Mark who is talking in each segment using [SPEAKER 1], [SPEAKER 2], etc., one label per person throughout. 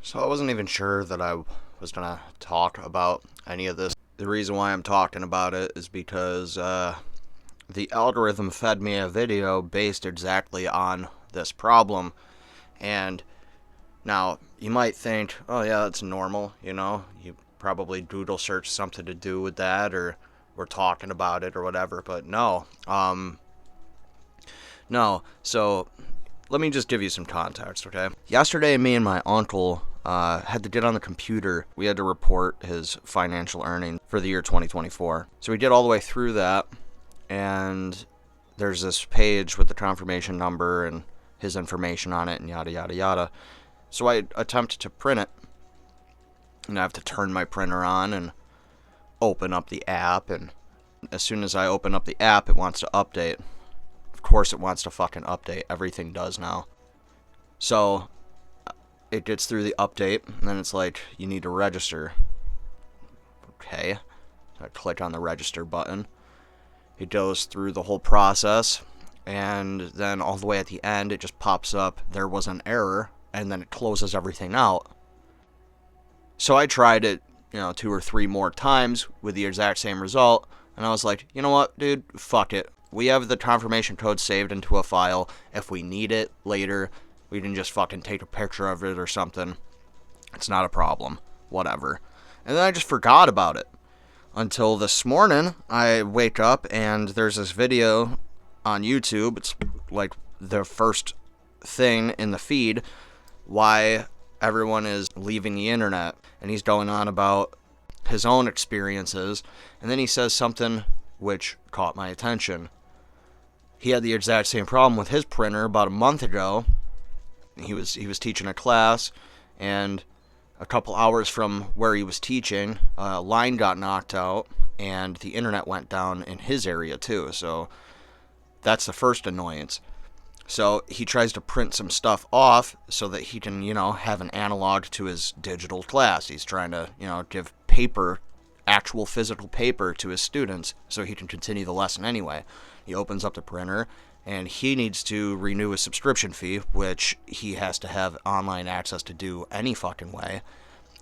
[SPEAKER 1] So I wasn't even sure that I was gonna talk about any of this. The reason why I'm talking about it is because the algorithm fed me a video based exactly on this problem. And now you might think, oh yeah, that's normal. You probably Google search something to do with that, or we're talking about it or whatever. But no, no. So let me just give you some context, okay? Yesterday, me and my uncle had to get on the computer. We had to report his financial earnings for the year 2024. So we did all the way through that, and there's this page with the confirmation number and his information on it and yada, yada, yada. So I attempt to print it, and I have to turn my printer on and open up the app, and as soon as I open up the app, it wants to update. Of course it wants to fucking update. Everything does now. So it gets through the update, and then it's like, you need to register. Okay. So I click on the register button. It goes through the whole process, and then all the way at the end, it just pops up, there was an error, and then it closes everything out. So I tried it, 2 or 3 more times with the exact same result, and I was like, you know what, dude, fuck it. We have the confirmation code saved into a file. If we need it later, we can just fucking take a picture of it or something. It's not a problem. Whatever. And then I just forgot about it. Until this morning, I wake up and there's this video on YouTube. It's like the first thing in the feed. Why everyone is leaving the internet. And he's going on about his own experiences. And then he says something which caught my attention. He had the exact same problem with his printer about a month ago. He was teaching a class, and a couple hours from where he was teaching, a line got knocked out, and the internet went down in his area too. So that's the first annoyance. So he tries to print some stuff off so that he can, have an analog to his digital class. He's trying to, give paper, actual physical paper to his students so he can continue the lesson anyway. He opens up the printer, and he needs to renew his subscription fee, which he has to have online access to do any fucking way.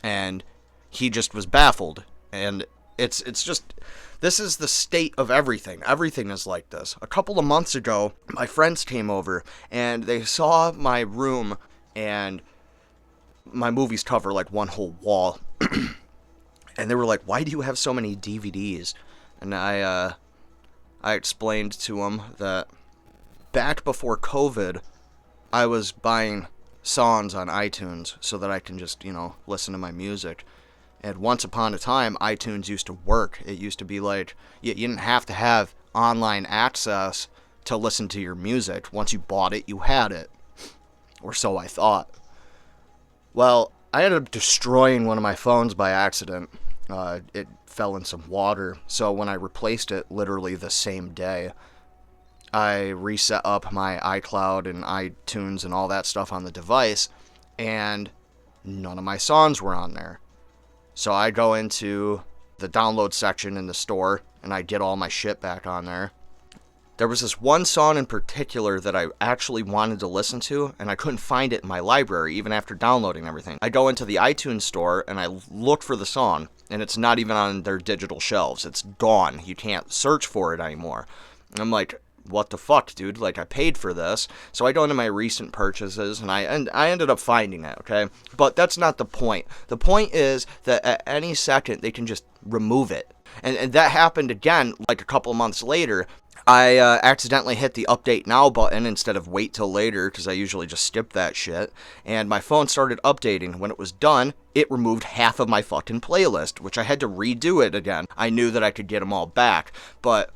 [SPEAKER 1] And he just was baffled. And it's just, this is the state of everything. Everything is like this. A couple of months ago, my friends came over, and they saw my room and my movies cover like one whole wall. And they were like, why do you have so many DVDs? And I explained to them that back before COVID, I was buying songs on iTunes so that I can just, listen to my music. And once upon a time, iTunes used to work. It used to be like, you didn't have to have online access to listen to your music. Once you bought it, you had it. Or so I thought. Well, I ended up destroying one of my phones by accident. It fell in some water, so when I replaced it literally the same day, I reset up my iCloud and iTunes and all that stuff on the device, and none of my songs were on there. So I go into the download section in the store, and I get all my shit back on there. There was this one song in particular that I actually wanted to listen to, and I couldn't find it in my library, even after downloading everything. I go into the iTunes store, and I look for the song, and it's not even on their digital shelves. It's gone. You can't search for it anymore. And I'm like, what the fuck, dude? Like, I paid for this. So I go into my recent purchases, and I ended up finding it, okay? But that's not the point. The point is that at any second, they can just remove it. And that happened again, like a couple months later. I accidentally hit the update now button instead of wait till later, because I usually just skip that shit, and my phone started updating. When it was done, it removed half of my fucking playlist, which I had to redo it again. I knew that I could get them all back, but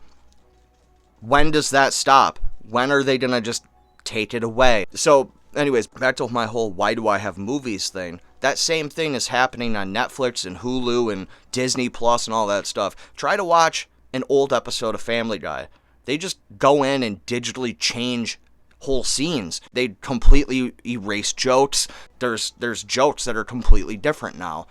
[SPEAKER 1] when does that stop? When are they gonna just take it away? So, anyways, back to my whole why do I have movies thing. That same thing is happening on Netflix and Hulu and Disney Plus and all that stuff. Try to watch an old episode of Family Guy. They just go in and digitally change whole scenes. They completely erase jokes. There's jokes that are completely different now.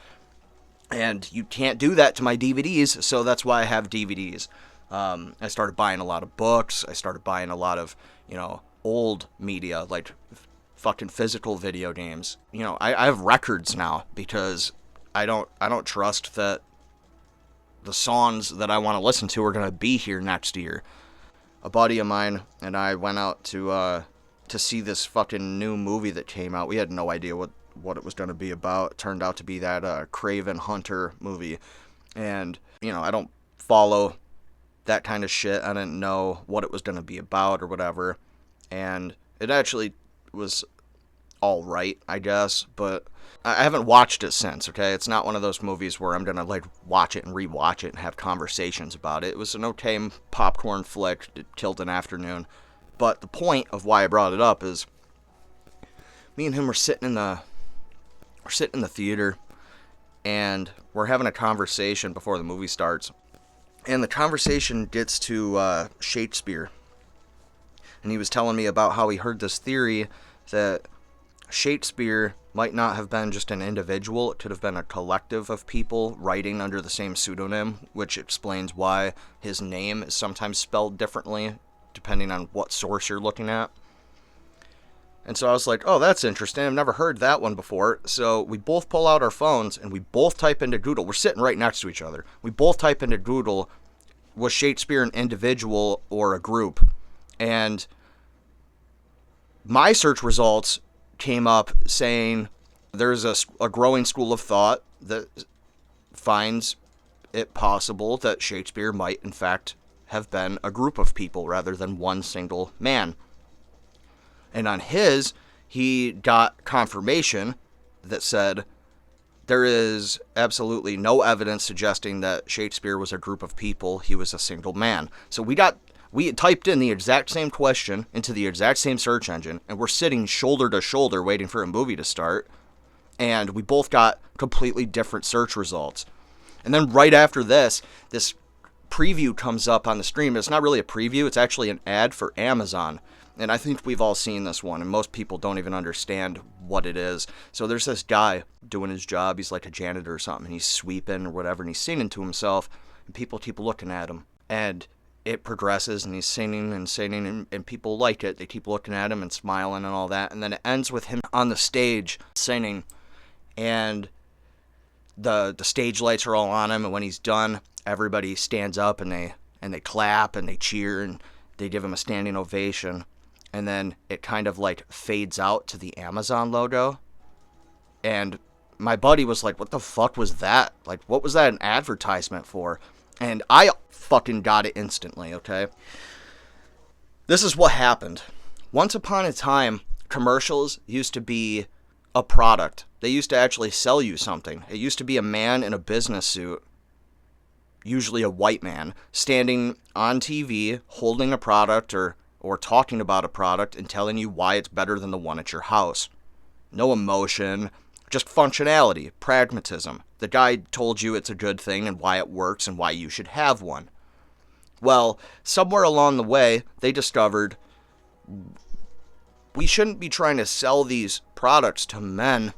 [SPEAKER 1] And you can't do that to my DVDs, so that's why I have DVDs. I started buying a lot of books. I started buying a lot of, old media, like fucking physical video games. You know, I have records now because I don't trust that the songs that I want to listen to are going to be here next year. A buddy of mine and I went out to see this fucking new movie that came out. We had no idea what it was going to be about. It turned out to be that Craven Hunter movie. And, you know, I don't follow that kind of shit. I didn't know what it was going to be about or whatever. And it actually was all right, I guess, but I haven't watched it since, okay? It's not one of those movies where I'm going to, like, watch it and rewatch it and have conversations about it. It was an okay popcorn flick. It killed an afternoon. But the point of why I brought it up is me and him were sitting in the theater, and we're having a conversation before the movie starts. And the conversation gets to Shakespeare. And he was telling me about how he heard this theory that Shakespeare might not have been just an individual. It could have been a collective of people writing under the same pseudonym, which explains why his name is sometimes spelled differently, depending on what source you're looking at. And so I was like, oh, that's interesting. I've never heard that one before. So we both pull out our phones and we both type into Google. We're sitting right next to each other. We both type into Google, was Shakespeare an individual or a group? And my search results came up saying there's a growing school of thought that finds it possible that Shakespeare might, in fact, have been a group of people rather than one single man. And on his, he got confirmation that said there is absolutely no evidence suggesting that Shakespeare was a group of people. He was a single man. So we typed in the exact same question into the exact same search engine, and we're sitting shoulder to shoulder waiting for a movie to start, and we both got completely different search results. And then right after this preview comes up on the stream. It's not really a preview, it's actually an ad for Amazon. And I think we've all seen this one, and most people don't even understand what it is. So there's this guy doing his job. He's like a janitor or something, and he's sweeping or whatever, and he's singing to himself, and people keep looking at him. And it progresses, and he's singing, and people like it. They keep looking at him and smiling and all that. And then it ends with him on the stage singing, and the stage lights are all on him, and when he's done, everybody stands up, and they clap, and they cheer, and they give him a standing ovation. And then it kind of like fades out to the Amazon logo. And my buddy was like, what the fuck was that? Like, what was that an advertisement for? And I fucking got it instantly, okay? This is what happened. Once upon a time, commercials used to be a product. They used to actually sell you something. It used to be a man in a business suit, usually a white man, standing on TV, holding a product or talking about a product and telling you why it's better than the one at your house. No emotion, just functionality, pragmatism. The guy told you it's a good thing and why it works and why you should have one. Well, somewhere along the way, they discovered we shouldn't be trying to sell these products to men.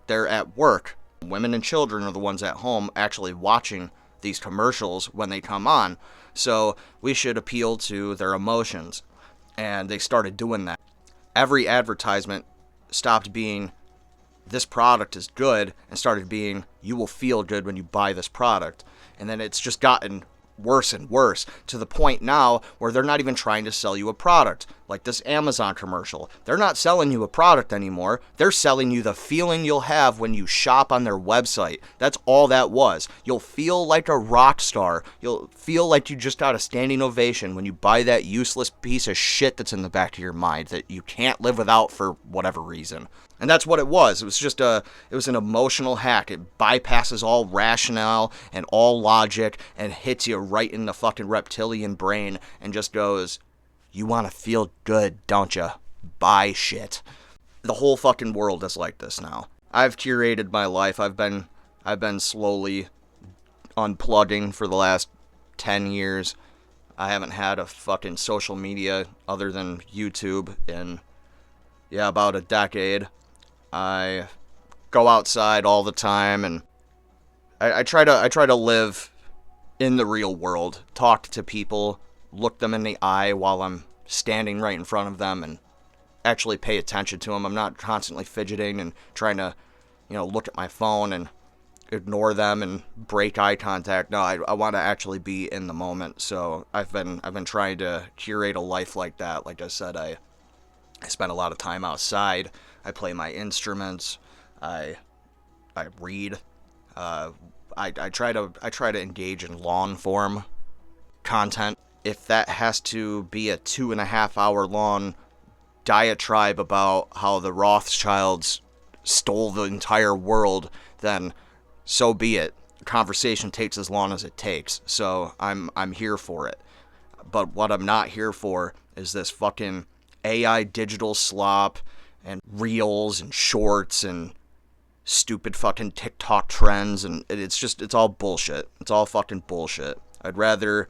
[SPEAKER 1] They're at work. Women and children are the ones at home actually watching these commercials when they come on. So we should appeal to their emotions. And they started doing that. Every advertisement stopped being, this product is good, and started being, you will feel good when you buy this product. And then it's just gotten worse and worse to the point now where they're not even trying to sell you a product. Like this Amazon commercial. They're not selling you a product anymore. They're selling you the feeling you'll have when you shop on their website. That's all that was. You'll feel like a rock star. You'll feel like you just got a standing ovation when you buy that useless piece of shit that's in the back of your mind that you can't live without for whatever reason. And that's what it was. It was just it was an emotional hack. It bypasses all rationale and all logic and hits you right in the fucking reptilian brain and just goes, you want to feel good, don't you? Buy shit. The whole fucking world is like this now. I've curated my life. I've been slowly unplugging for the last 10 years. I haven't had a fucking social media other than YouTube in about a decade. I go outside all the time, and I try to live in the real world, talk to people, look them in the eye while I'm standing right in front of them, and actually pay attention to them. I'm not constantly fidgeting and trying to, look at my phone and ignore them and break eye contact. No, I want to actually be in the moment. So I've been trying to curate a life like that. Like I said, I spend a lot of time outside. I play my instruments. I read. I try to engage in long form content. If that has to be a 2.5 hour long diatribe about how the Rothschilds stole the entire world, then so be it. Conversation takes as long as it takes. So I'm here for it. But what I'm not here for is this fucking AI digital slop and reels and shorts and stupid fucking TikTok trends, and it's all bullshit. It's all fucking bullshit. I'd rather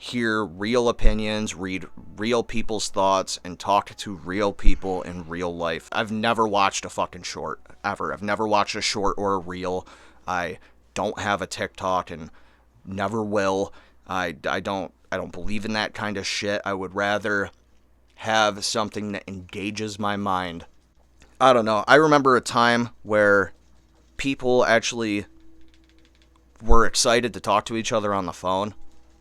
[SPEAKER 1] hear real opinions, read real people's thoughts, and talk to real people in real life. I've never watched a fucking short, ever. I've never watched a short or a reel. I don't have a TikTok and never will. I don't believe in that kind of shit. I would rather have something that engages my mind. I don't know. I remember a time where people actually were excited to talk to each other on the phone.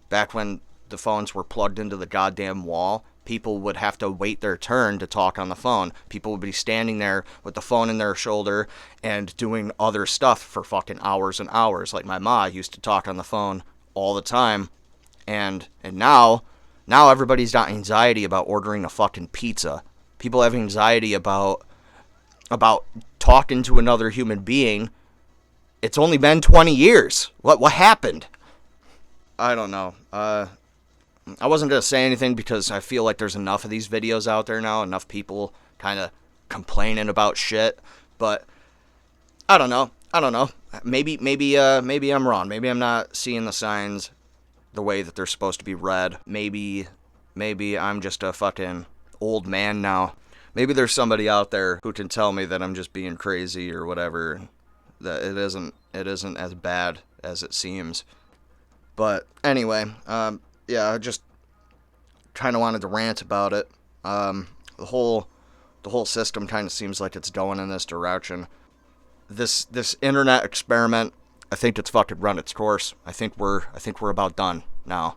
[SPEAKER 1] Back when the phones were plugged into the goddamn wall, people would have to wait their turn to talk on the phone. People would be standing there with the phone in their shoulder and doing other stuff for fucking hours and hours. Like my ma used to talk on the phone all the time. And now everybody's got anxiety about ordering a fucking pizza. People have anxiety about talking to another human being. It's only been 20 years. What happened? I don't know. I wasn't going to say anything because I feel like there's enough of these videos out there now, enough people kind of complaining about shit, but I don't know. Maybe I'm wrong. Maybe I'm not seeing the signs the way that they're supposed to be read. Maybe I'm just a fucking old man now. Maybe there's somebody out there who can tell me that I'm just being crazy or whatever, that it isn't as bad as it seems. But anyway, yeah, I just kind of wanted to rant about it. The whole system kind of seems like it's going in this direction. This internet experiment, I think it's fucking run its course. I think we're about done now.